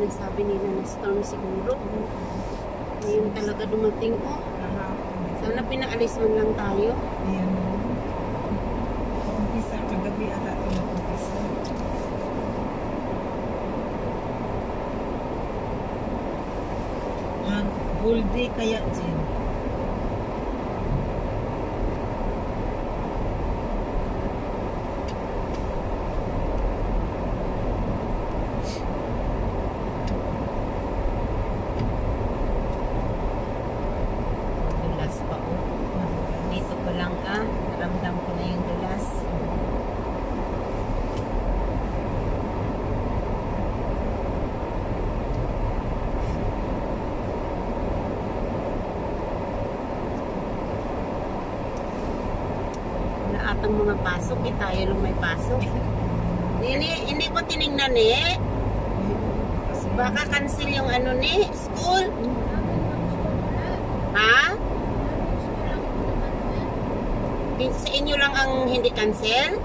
sinasabi nila na storm siguro. Ngayon talaga dumating. Oh, sana pinaalis man lang tayo. Ayan. Umpisa, kagabi ata ito mag-umpisa. Whole day kaya dyan. Dulas pa oh. Dito pa lang ramdam ko na yung dulas. Atang mga pasok, tayo lang may pasok. Hindi ko tinignan baka cancel yung ano school. Ha? Sa inyo lang ang hindi cancel?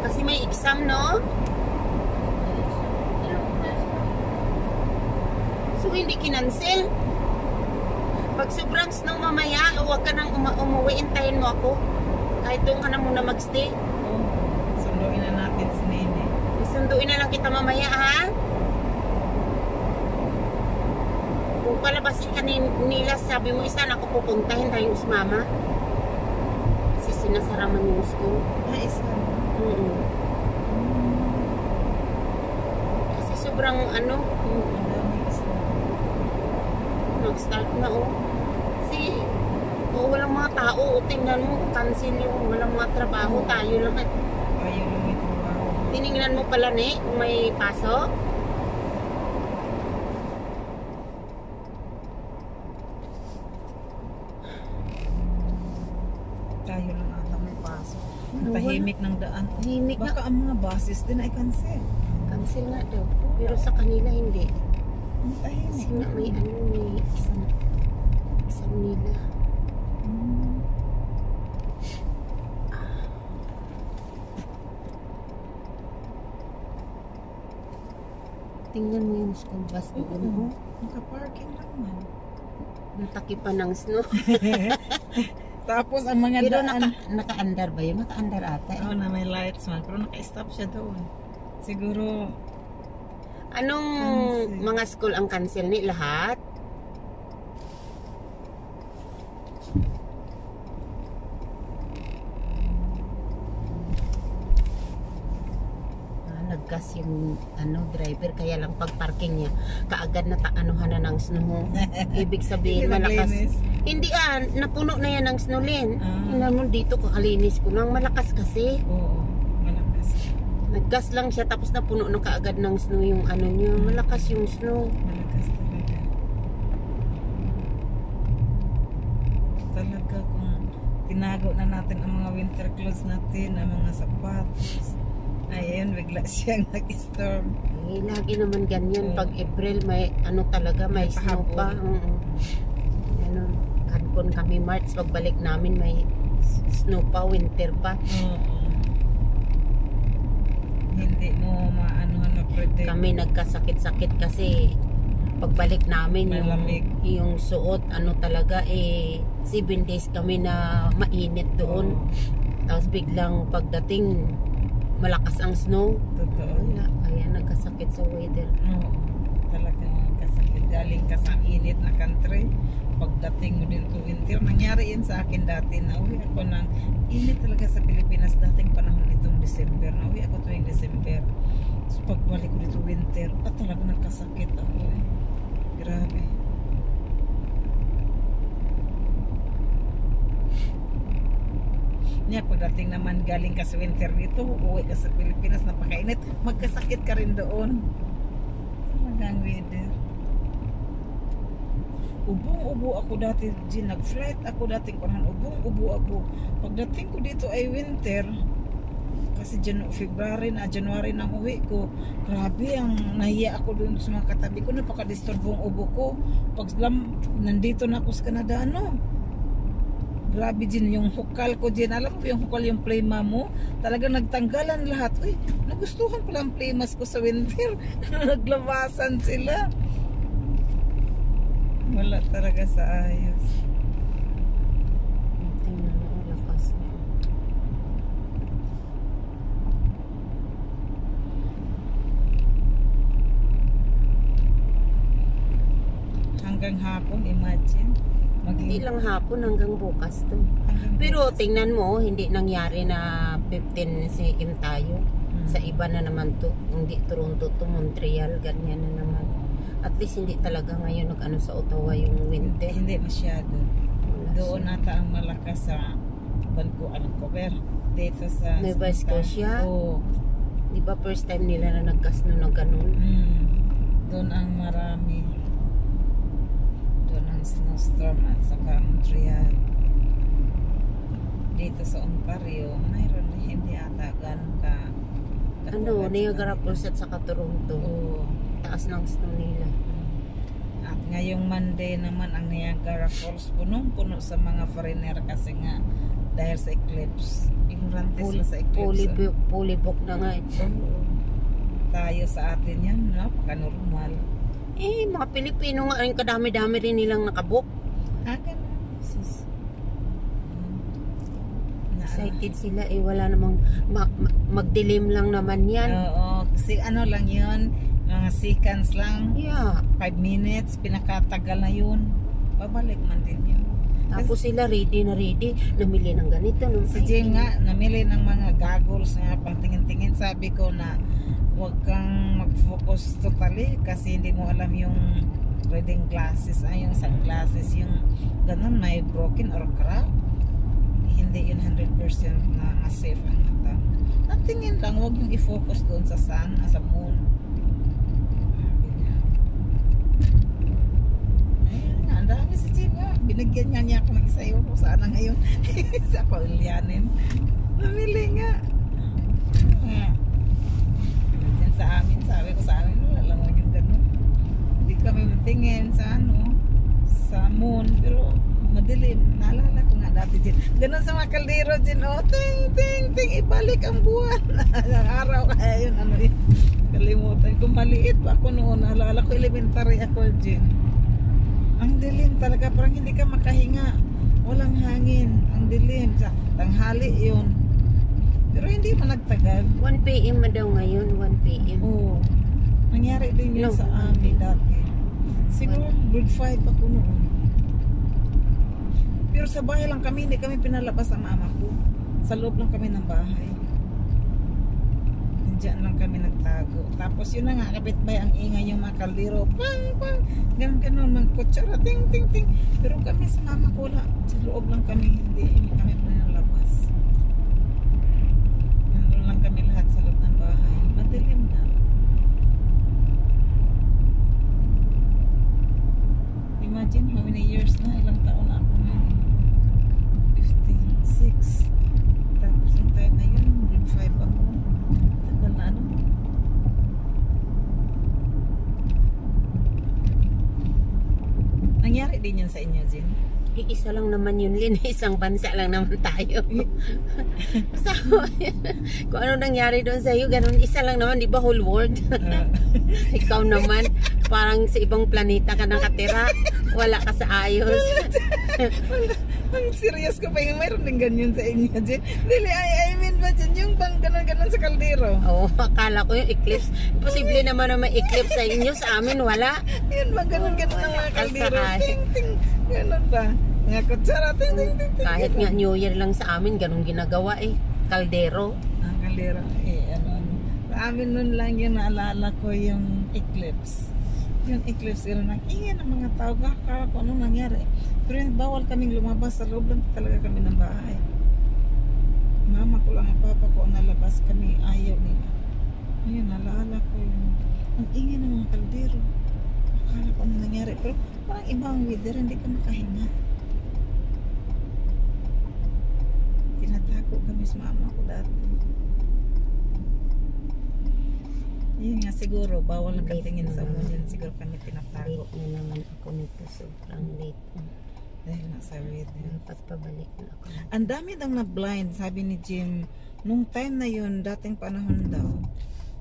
Kasi may exam, no? So hindi kinancel? Pag sobrang snow mamaya, huwag ka nang umuwi, intayin mo ako. Kahit doon ka na muna magstay. Sunduin na natin si Nene. Sunduin na lang kita mamaya, ha? Kung palabasin ka nila, sabi mo, isa na ako pupuntahin tayo sa mama. Kasi sinasaraman yung school. Isa? Kasi sobrang nag-start na, oh. Kasi walang mga tao, tingnan mo, cancel yung walang mga trabaho, tayo lang. Tayo lang may trabaho. Tinignan mo pala kung may pasok. Tayo lang ata may pasok. Ang tahimik ng daan. Tahimik Baka ang mga buses din ay cancel. Cancel nga daw. Pero sa kanila hindi. Ang tahimik. Kasi nga may isang nila. Tingnan mo yung school bus doon. Naka-parking lang man. Nataki pa ng snow. Tapos ang mga Pero daan. naka-andar ba yun? Naka-andar ata. Oo, na may lights man. Pero naka-stop siya doon. Siguro. Anong mga school ang cancel lahat? Naggas yung driver, kaya lang pag parking niya kaagad na taanuhan na ng snow. Ibig sabihin malakas. Hindi napuno na yan ng snow lin. Tingnan mo dito, kakalinis ko lang, malakas kasi. Oo, malakas. Naggas lang siya tapos napuno na kaagad ng snow yung niya. Malakas yung snow. Malakas talaga. Talaga kung tinago na natin ang mga winter clothes natin, ang mga sapatos. Ayun, bigla siyang nag-storm. Lagi naman ganyan. Pag April, may talaga, may snow pa. Cancun kami March, pagbalik namin may snow pa, winter pa. Hindi mo na-predict. Kami nagkasakit-sakit kasi pagbalik namin yung suot, talaga 7 days kami na mainit doon. Tapos biglang pagdating malakas ang snow. Totoo. Kaya nagkasakit sa weather. Oo. Talagang kasakit. Galing ka sa init na country. Pagdating mo din to winter. Nangyari yun sa akin dati. Nauwi ako ng init talaga sa Pilipinas. Dating panahon itong December. Nauwi ako tuwing December. So pagbalik ko dito winter, talaga nagkasakit ako. Grabe. Niya, pagdating naman galing ka sa winter dito, uuwi ka sa Pilipinas, napakainit, magkasakit ka rin doon. Talagang weather. Ubong-ubo ako dati, nag-flight ako dating panahon, ubong-ubo ako. Pagdating ko dito ay winter, kasi February na, January na uwi ko, grabe, ang nahiya ako doon sa mga katabi ko, napaka-disturbo ang ubo ko. Pag nandito na ako sa Canada, Grabe din yung hukal ko din. Alam mo yung hukal yung plema mo? Talagang nagtanggalan lahat. Uy, nagustuhan pala ang plemas ko sa winter. Naglabasan sila. Wala talaga sa ayos. Tingnan mo, ang lakas niya. Hanggang hapon, imagine. Hindi lang hapon, hanggang bukas to. Pero tingnan mo, hindi nangyari na 15 cm tayo. Sa iba na naman to. Hindi Toronto to Montreal, ganyan na naman. At least hindi talaga ngayon nag-ano sa Ottawa yung winter. Hindi masyado. Doon nata ang malakas sa Vancouver. Dito sa Nueva Scotia? Oo. Di ba first time nila na nagkasno na ganun? Doon ang marami. Doon ang snowstorm at saka Montreal. Dito sa Ontario, mayroon hindi ata ganun ka. Ano, Niagara Falls at saka Toronto. Oo. Taas ng snow nila. At ngayong Monday naman ang Niagara Falls punong-puno sa mga foreigner kasi nga dahil sa eclipse. Ignorante sila sa eclipse. Fully book na nga. Tayo sa atin yan, napaka-normal. Eh, mga Pilipino nga, yung kadami-dami rin nilang nakabook. Ganun. Excited sila eh, wala namang magdilim lang naman yan. Oo, kasi ano lang yun, mga seconds lang. Yeah. 5 minutes, pinakatagal na yun. Babalik man din yun. Tapos sila ready na ready, namili ng ganito. Si Jane nga, namili ng mga goggles nga pang tingin-tingin. Sabi ko na huwag kang mag-focus totally kasi hindi mo alam yung reading glasses, yung sunglasses, yung ganun may broken or crack. Hindi yun 100% na safe ang mata. Natingin lang, huwag yung i-focus doon sa sun, sa moon. Ayun nga, ang dami si Jim nga. Binigyan niya ako ng isayo ko sana ngayon. Sa Paulianin. Namili nga. Yan sa amin, sabi ko sa amin, wala lang yung gano'n. Hindi kami matingin sa sa moon, pero madilim. Naalala ko nga dati din. Ganun sa mga kaldero din. Oh, ting, ting, ting. Ibalik ang buwan. Ang araw kaya yun. Kalimutan ko. Maliit pa ako noon. Naalala ko elementary ako din. Ang dilim talaga. Parang hindi ka makahinga. Walang hangin. Ang dilim. Sa tanghali yun. Pero hindi man nagtagal. 1 PM na daw ngayon. 1 PM. Oo. Nangyari din yun sa amin dati. Siguro grade 5 ako noon. Pero sa bahay lang kami, hindi kami pinalabas sa mama ko. Sa loob lang kami ng bahay. Diyan lang kami nagtago. Tapos yun na nga, kapitbahay ang ingay yung mga kaldero. Pang, pang, ganun, mga kutsara, ting, ting, ting. Pero kami sa mama ko wala. Sa loob lang kami, hindi kami pinalabas. Nandun lang kami lahat sa loob ng bahay. Madilim na. Imagine how many years na, ilang taon na ako na. 56. Tapos yung time na yun, grade 5 ako. Tagal na ano. Nangyari din yan sa inyo, Jin? Isa lang naman yun, Lin. Isang bansa lang naman tayo. So, kung ano nangyari doon sa iyo, ganun. Isa lang naman, di ba whole world? Ikaw naman, parang sa ibang planeta ka nakatira. Wala ka sa ayos. Ang serious ko pa yung mayroon din ganyan sa inyo, Jen. Dili, I mean ba, Jen, yung bang ganun sa kaldero? Oo, akala ko yung eclipse. Posible naman na may eclipse sa inyo. Sa amin, wala. Yun bang ganun ang mga kaldero? Ting, ting, ganun ba? Mga kutsara, ting, ting, ting, ting. Kahit nga New Year lang sa amin, ganun ginagawa eh. Kaldero. Ang kaldero, sa amin nun lang yung naalala ko yung eclipse. Yung eclipse, nang ingay ng mga tao, kakala ko anong nangyari. Pero bawal kaming lumabas, sa loob lang talaga kami ng bahay. Mama ko lang, ang papa ko, nalabas kami, ayaw nila. Ayun, naalala ko yung ang ingay ng mga kaldero. Akala ko anong nangyari, pero parang ibang weather, hindi ka makahinga. Tinatago kami sa mama ko dati. Yun nga siguro, bawal nakatingin sa umunyan. Siguro kami tinatago. Late na naman ako nito. Sobrang late. Dahil nga sa weather. Pagpabalik na ako. Ang dami daw na blind, sabi ni Jim. Nung time na yun, dating panahon daw,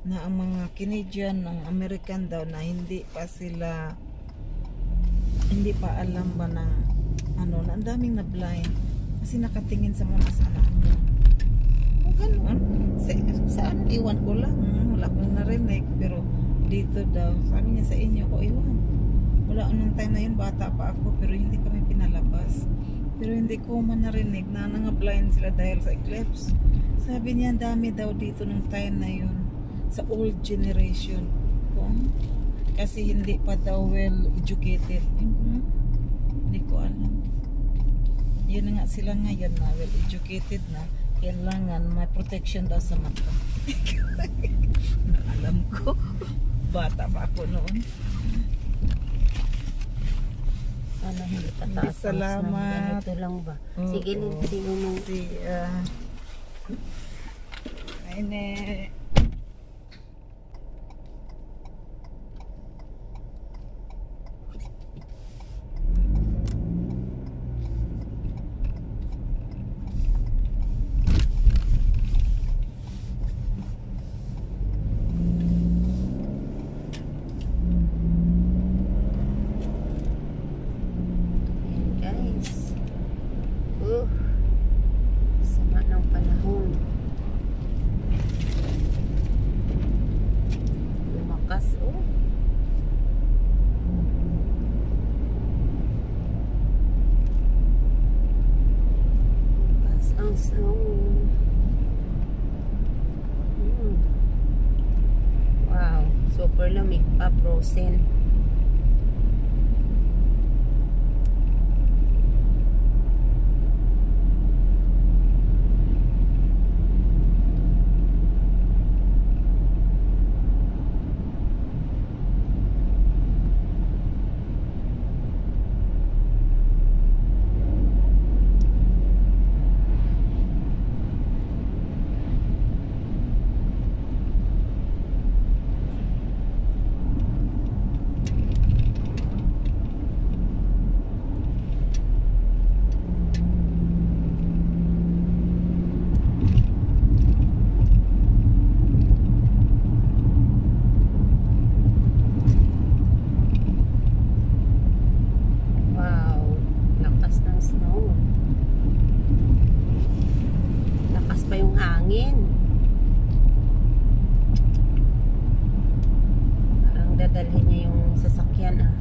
na ang mga Canadian, ng American daw, na hindi pa alam ba ng ano, na ang daming na blind. Kasi nakatingin sa mga sanaan mo. O ganun. Saan? Iwan ko lang. Wala akong narinig. Pero dito daw, sabi niya sa inyo ko, iwan. Wala nung time na yun, bata pa ako, pero hindi kami pinalabas. Pero hindi ko man narinig na blind sila dahil sa eclipse. Sabi niya, dami daw dito nung time na yun. Sa old generation. Kasi hindi pa daw well educated. Hindi ko alam. Yun na nga sila ngayon na well educated na. Kailangan may protection daw sa mata. Alam ko. Bata pa ako noon. Sana hindi tataas. Salamat. Ganito lang ba? Sige, Lindsay. Ayne. Sama ng panahon. Lumakas, Lumakas ang snow. Wow, super lamig pa, frozen. Dadalhin niya yung sasakyan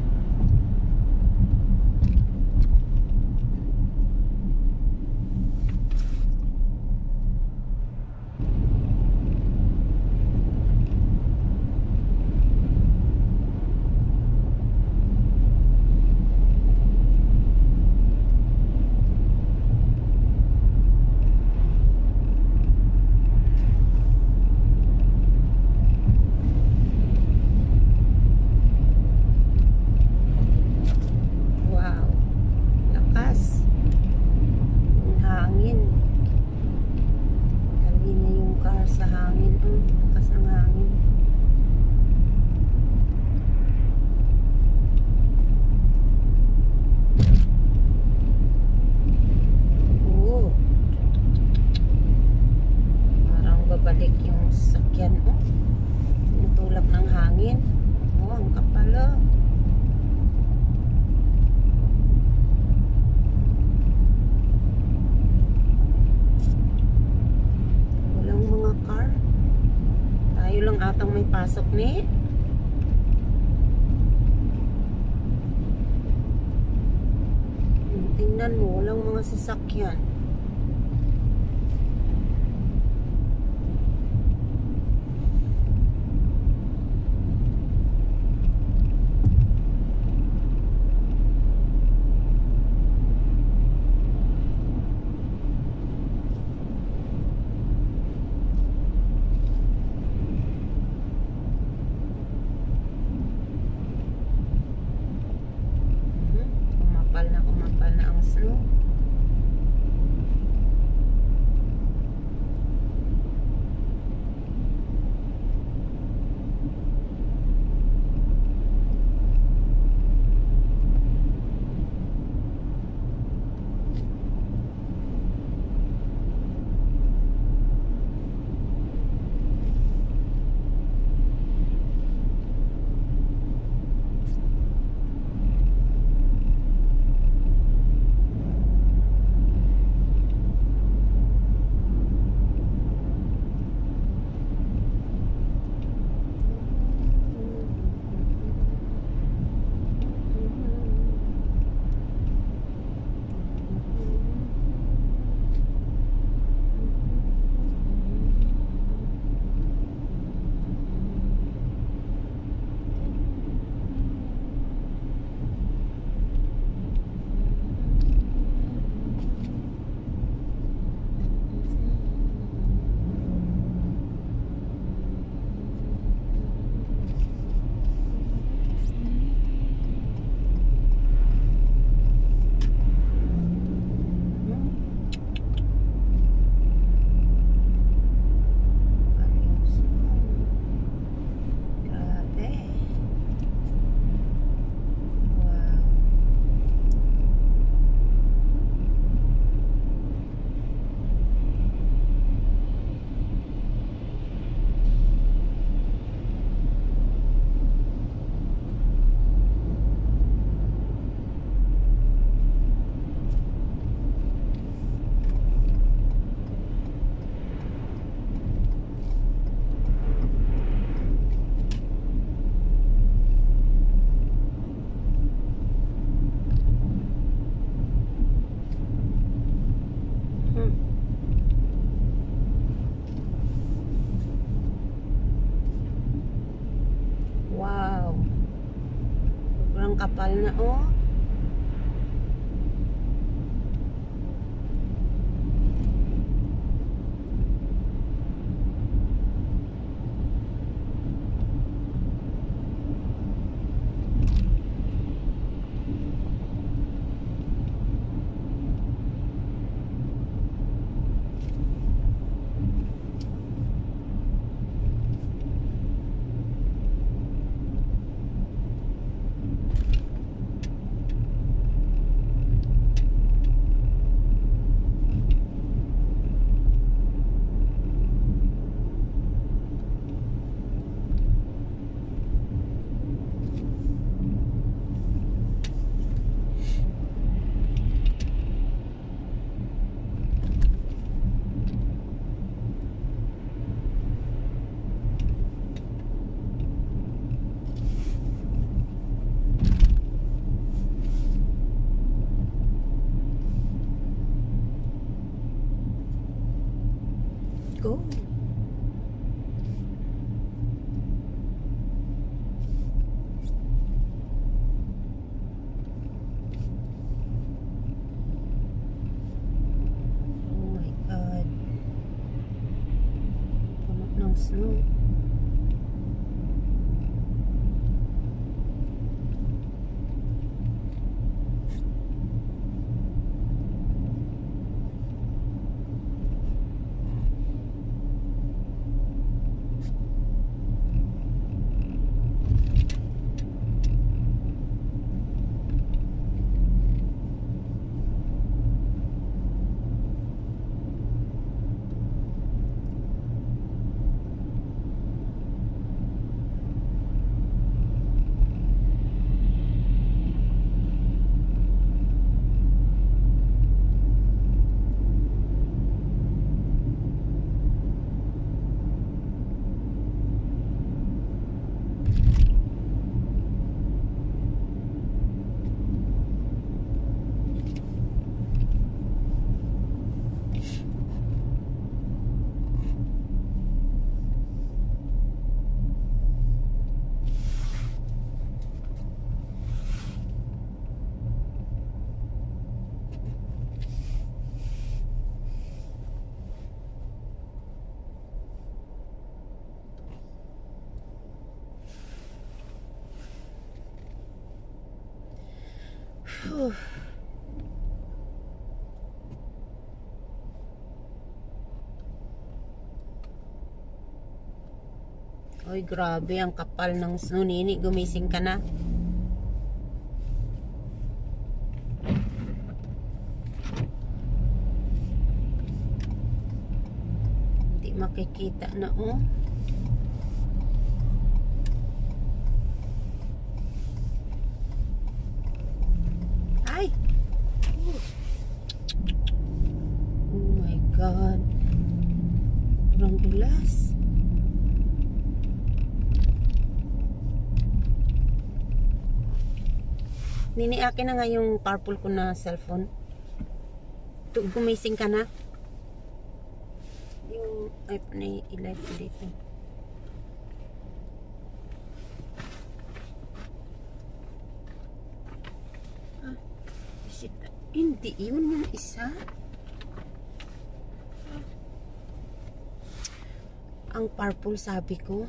balik yung sasakyan tinutulak ng hangin. Ang kapal walang mga car, tayo lang atang may pasok ni. Tingnan mo, walang mga sasakyan. Kumapal na ang snow. na oh. Go. Oh my God. Puno ng snow. Whew. Oy, grabe ang kapal ng snow. Nini, gumising ka na. Hindi makikita na oh. Ay! Oh my God. Parang dulas. Nini, akin na nga yung purple ko na cellphone. Gumising ka na. Yung iPhone na i-live ko dito. Ah, shit. Hindi, yun yung isa. Ang purple sabi ko.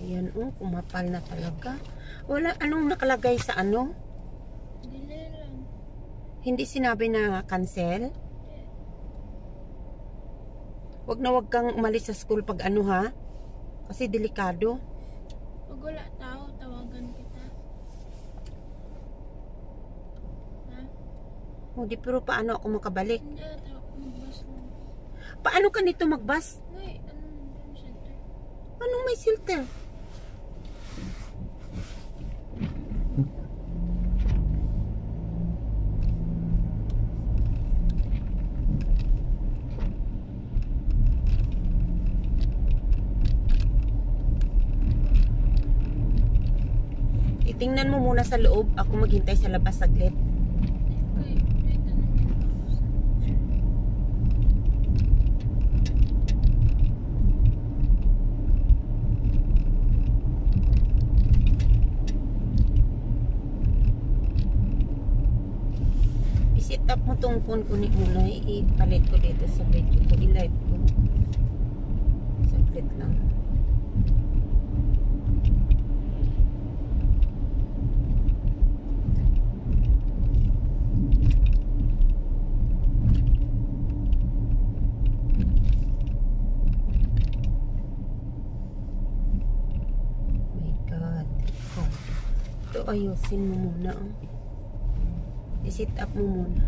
Ayan oh, kumapal na talaga. Wala, anong nakalagay sa ano? Dili lang. Hindi sinabi na cancel? Wag na wag kang umalis sa school pag ano ha? Kasi delikado. Pag wala tao, tawagan kita. Ha? O di pero paano ako makabalik? Hindi, magbas lang. Paano ka nito magbus? May, shelter. Anong may shelter? Itingnan mo muna sa loob. Ako maghintay sa labas saglit. Okay, may tanong. I-set up mo tong phone ko ni Unay. I-palit ko dito sa video ko. I-live ko. Saglit lang. Ayusin mo muna. I-set up mo muna.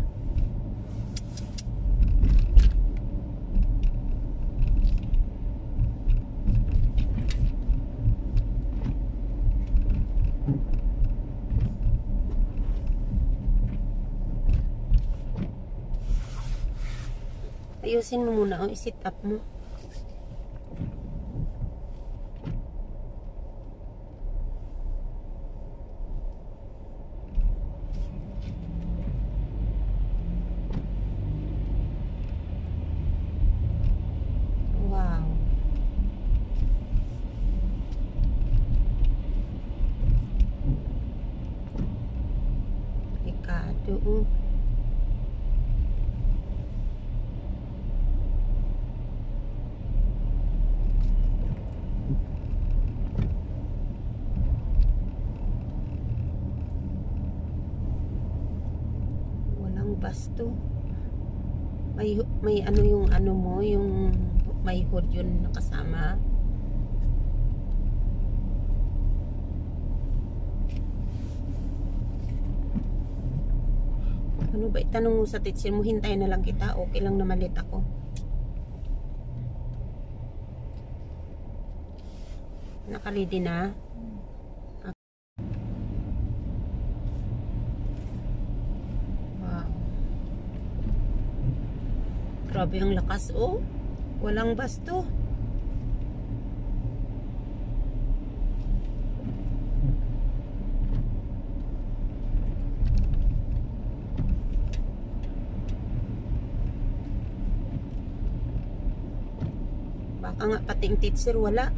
Ayusin mo muna. I-set up mo. Ikado. Walang basto. May ano yung ano mo, yung may hood yun nakasama. Ano ba itanong mo sa teacher mo, hintay na lang kita, okay lang na malit ako. Nakalidi na. Wow. Grabe ang lakas, oh. Walang basto. Baka nga pating teacher wala.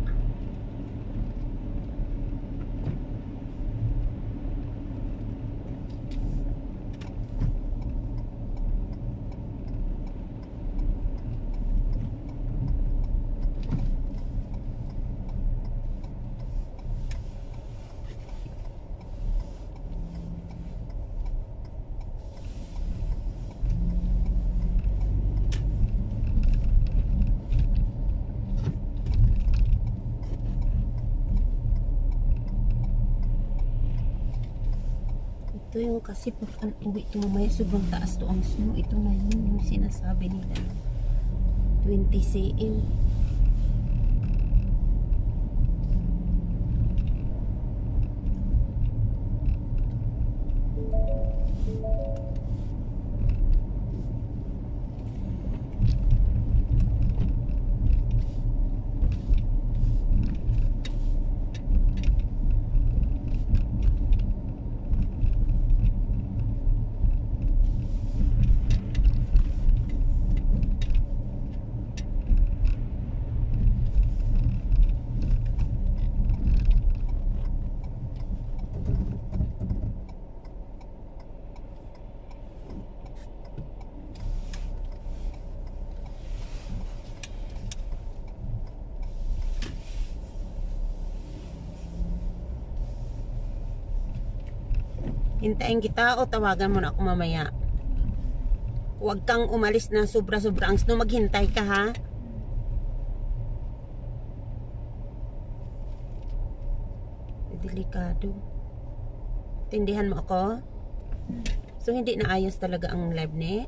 Ito yung kasi pag uwi ito mamaya sobrang taas to ang snow. Ito na yun yung sinasabi nila. 20 cm. Hintayin kita o tawagan mo na ako mamaya. Huwag kang umalis na sobra-sobra ang snow. Maghintay ka, ha? Delikado. Tindihan mo ako? So hindi na ayos talaga ang live net?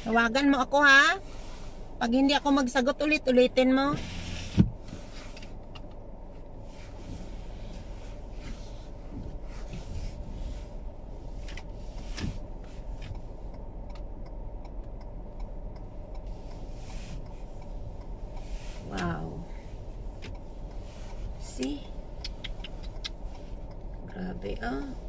Tawagan mo ako, ha? Pag hindi ako magsagot ulit-ulitin mo. Grabe ah.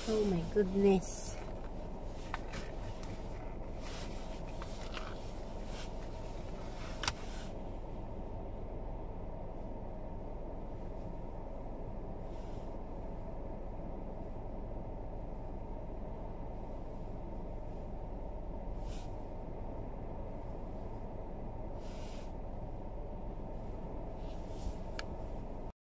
Oh my goodness.